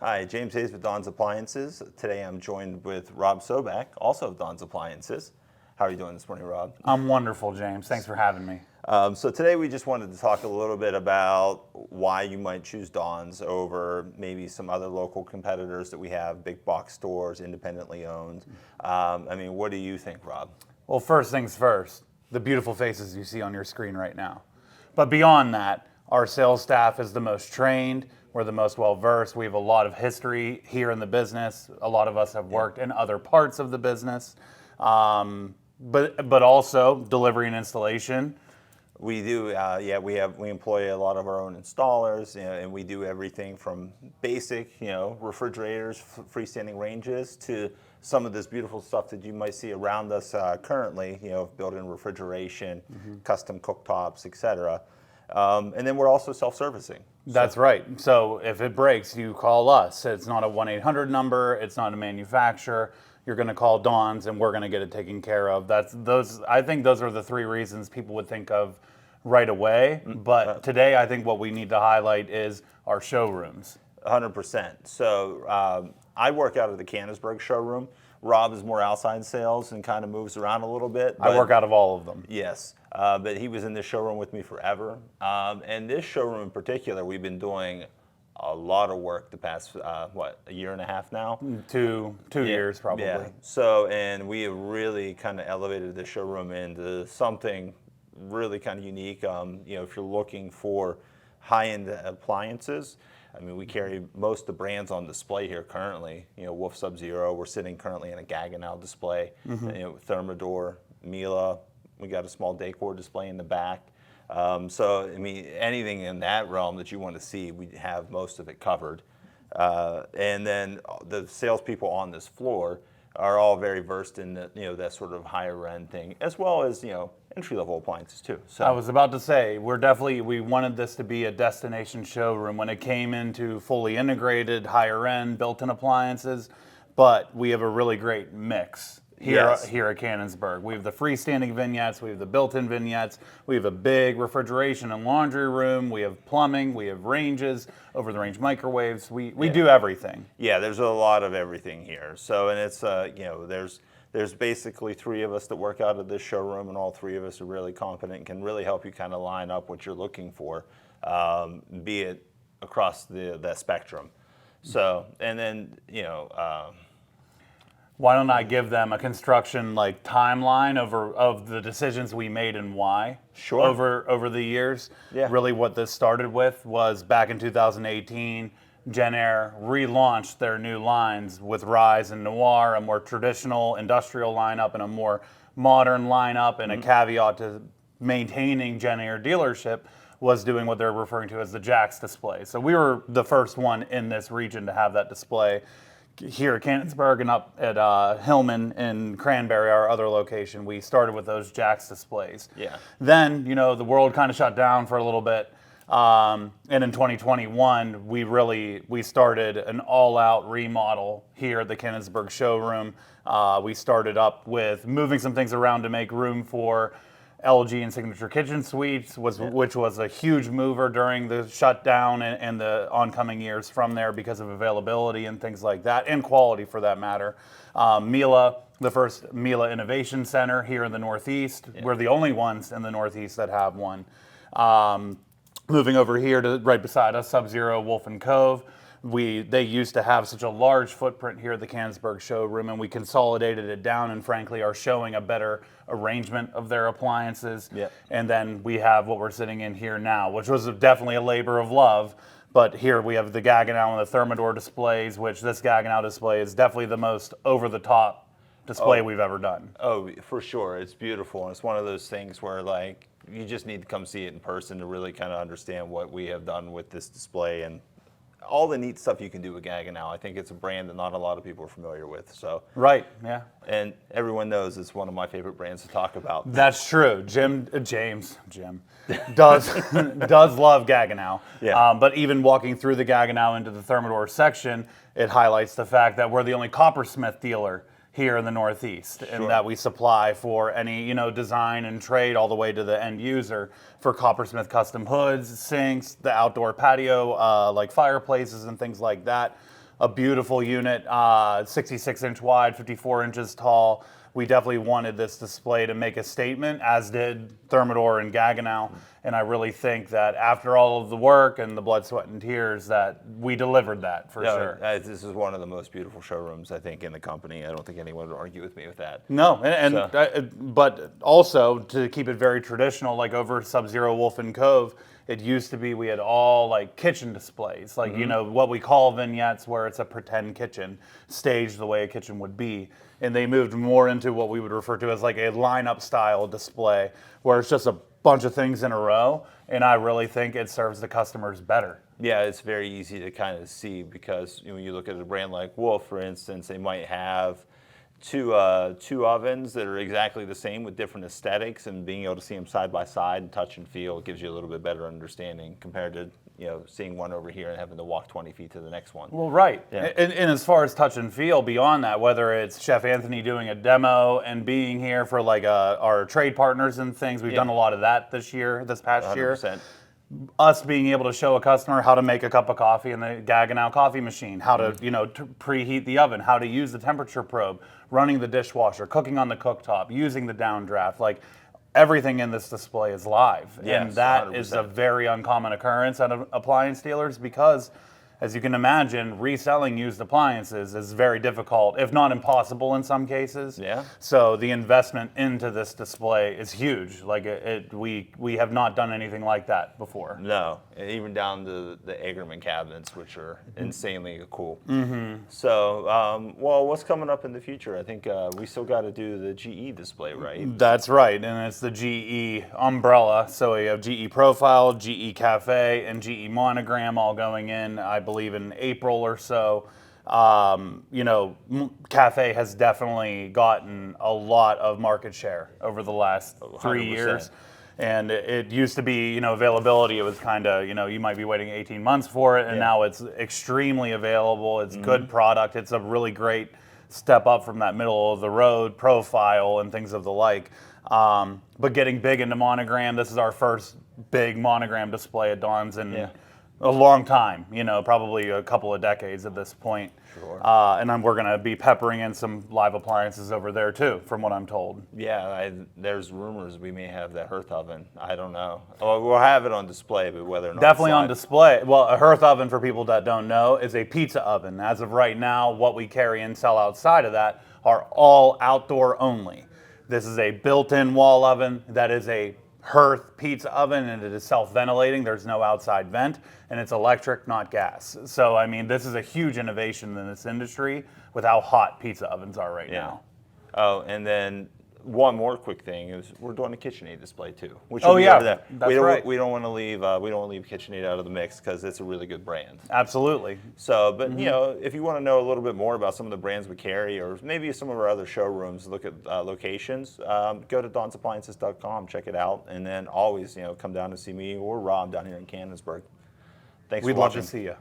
Hi, James Hayes with Don's Appliances. Today I'm joined with Rob Sobak, also of Don's Appliances. How are you doing this morning, Rob? I'm wonderful, James. Thanks for having me. So today we just wanted to talk a little bit about why you might choose Don's over maybe some other local competitors that we have, big box stores, independently owned. What do you think, Rob? Well, first things first, the beautiful faces you see on your screen right now. But beyond that, our sales staff is the most trained, we're the most well-versed, we have a lot of history here in the business. A lot of us have worked in other parts of the business, but also delivery and installation. We do, we employ a lot of our own installers, and we do everything from basic, refrigerators, freestanding ranges, to some of this beautiful stuff that you might see around us currently, built-in refrigeration, custom cooktops, etc. And then we're also self-servicing. That's right. So if it breaks, you call us. It's not a 1-800 number. It's not a manufacturer. You're going to call Don's, and we're going to get it taken care of. I think those are the three reasons people would think of right away. But today, I think what we need to highlight is our showrooms. 100%. So I work out of the Canonsburg showroom. Rob is more outside sales and kind of moves around a little bit. I work out of all of them. Yes, but he was in this showroom with me forever. And this showroom in particular, we've been doing a lot of work the past, a year and a half now? Two years probably. Yeah. So, and we have really kind of elevated the showroom into something really kind of unique. If you're looking for high-end appliances, we carry most of the brands on display here currently. Wolf Sub-Zero, we're sitting currently in a Gaggenau display. Thermador, Miele, we got a small decor display in the back. Anything in that realm that you want to see, we have most of it covered. And then the salespeople on this floor are all very versed in that sort of higher end thing, as well as entry-level appliances too. So I was about to say, we wanted this to be a destination showroom when it came into fully integrated, higher end, built-in appliances, but we have a really great mix here at Canonsburg. We have the freestanding vignettes, we have the built-in vignettes, we have a big refrigeration and laundry room, we have plumbing, we have ranges, over-the-range microwaves, we do everything. Yeah, there's a lot of everything here. So, and it's, there's basically three of us that work out of this showroom, and all three of us are really competent and can really help you kind of line up what you're looking for, be it across the spectrum. So, and then, why don't I give them a construction timeline of the decisions we made and why? Sure. Over the years. Yeah. Really, what this started with was back in 2018. Genair relaunched their new lines with Rise and Noir, a more traditional industrial lineup and a more modern lineup, and a caveat to maintaining Genair dealership was doing what they're referring to as the Jax display. So we were the first one in this region to have that display here at Canonsburg, and up at Hillman and Cranberry, our other location. We started with those Jax displays. Yeah. Then, the world kind of shut down for a little bit. And in 2021, we started an all-out remodel here at the Canonsburg showroom. We started up with moving some things around to make room for LG and Signature Kitchen Suites, which was a huge mover during the shutdown and the oncoming years from there because of availability and things like that, and quality for that matter. Miele, the first Miele Innovation Center here in the Northeast. Yeah. We're the only ones in the Northeast that have one. Moving over here to right beside us, Sub-Zero, Wolf and Cove. They used to have such a large footprint here at the Canonsburg showroom, and we consolidated it down and frankly are showing a better arrangement of their appliances. Yep. And then we have what we're sitting in here now, which was definitely a labor of love. But here we have the Gaggenau and the Thermador displays, which this Gaggenau display is definitely the most over-the-top display we've ever done. Oh, for sure. It's beautiful. And it's one of those things where you just need to come see it in person to really kind of understand what we have done with this display and all the neat stuff you can do with Gaggenau. I think it's a brand that not a lot of people are familiar with. So right, yeah. And everyone knows it's one of my favorite brands to talk about. That's true. James does love Gaggenau. Yeah. But even walking through the Gaggenau into the Thermador section, it highlights the fact that we're the only coppersmith dealer here in the Northeast, and that we supply for any design and trade all the way to the end user for coppersmith custom hoods, sinks, the outdoor patio like fireplaces and things like that. a beautiful unit, 66-inch wide, 54 inches tall. We definitely wanted this display to make a statement, as did Thermador and Gaggenau. And I really think that after all of the work and the blood, sweat, and tears, that we delivered that for sure. This is one of the most beautiful showrooms, I think, in the company. I don't think anyone would argue with me with that. No, but also to keep it very traditional, like over Sub-Zero Wolf and Cove, it used to be we had all like kitchen displays, like you know what we call vignettes, where it's a pretend kitchen staged the way a kitchen would be, and they moved more into what we would refer to as like a lineup style display, where it's just a bunch of things in a row, and I really think it serves the customers better. Yeah, it's very easy to kind of see because when you look at a brand like Wolf, for instance, they might have two ovens that are exactly the same with different aesthetics, and being able to see them side by side and touch and feel gives you a little bit better understanding compared to seeing one over here and having to walk 20 feet to the next one. Well, right. Yeah. And as far as touch and feel, beyond that, whether it's Chef Anthony doing a demo and being here for like our trade partners and things, we've done a lot of that this past year. 100%. Us being able to show a customer how to make a cup of coffee in the Gaggenau coffee machine, how to preheat the oven, how to use the temperature probe, running the dishwasher, cooking on the cooktop, using the downdraft, like everything in this display is live. Yes, and that 100%. is a very uncommon occurrence at appliance dealers because, as you can imagine, reselling used appliances is very difficult, if not impossible in some cases. Yeah. So the investment into this display is huge. Like we have not done anything like that before. No, and even down to the Eggerman cabinets, which are insanely cool. So, well, what's coming up in the future? I think we still got to do the GE display, right? That's right, and it's the GE umbrella. So we have GE Profile, GE Cafe, and GE Monogram all going in, I believe, in April or so. Cafe has definitely gotten a lot of market share over the last 3 years. And it used to be, availability, it was kind of, you might be waiting 18 months for it, and now it's extremely available. It's good product. It's a really great step up from that middle of the road profile and things of the like. But getting big into Monogram, this is our first big Monogram display at Dawn's in a long time, probably a couple of decades at this point. Sure. And we're going to be peppering in some live appliances over there too, from what I'm told. Yeah, there's rumors we may have that Hearth oven. I don't know. Well, we'll have it on display, but whether or not Definitely it's on live. display. Well, a Hearth oven, for people that don't know, is a pizza oven. As of right now, what we carry and sell outside of that are all outdoor only. This is a built-in wall oven that is a Hearth pizza oven, and it is self-ventilating. There's no outside vent, and it's electric, not gas. So, I mean, this is a huge innovation in this industry with how hot pizza ovens are right now. Oh, and then one more quick thing is we're doing a KitchenAid display too. Which Oh, will be yeah, over there. that's right. We don't want to leave KitchenAid out of the mix because it's a really good brand. Absolutely. So, but if you want to know a little bit more about some of the brands we carry, or maybe some of our other showrooms, look at locations, go to dawnsappliances.com, check it out, and then always come down to see me or Rob down here in Canonsburg. Thanks We'd for love watching. to see you.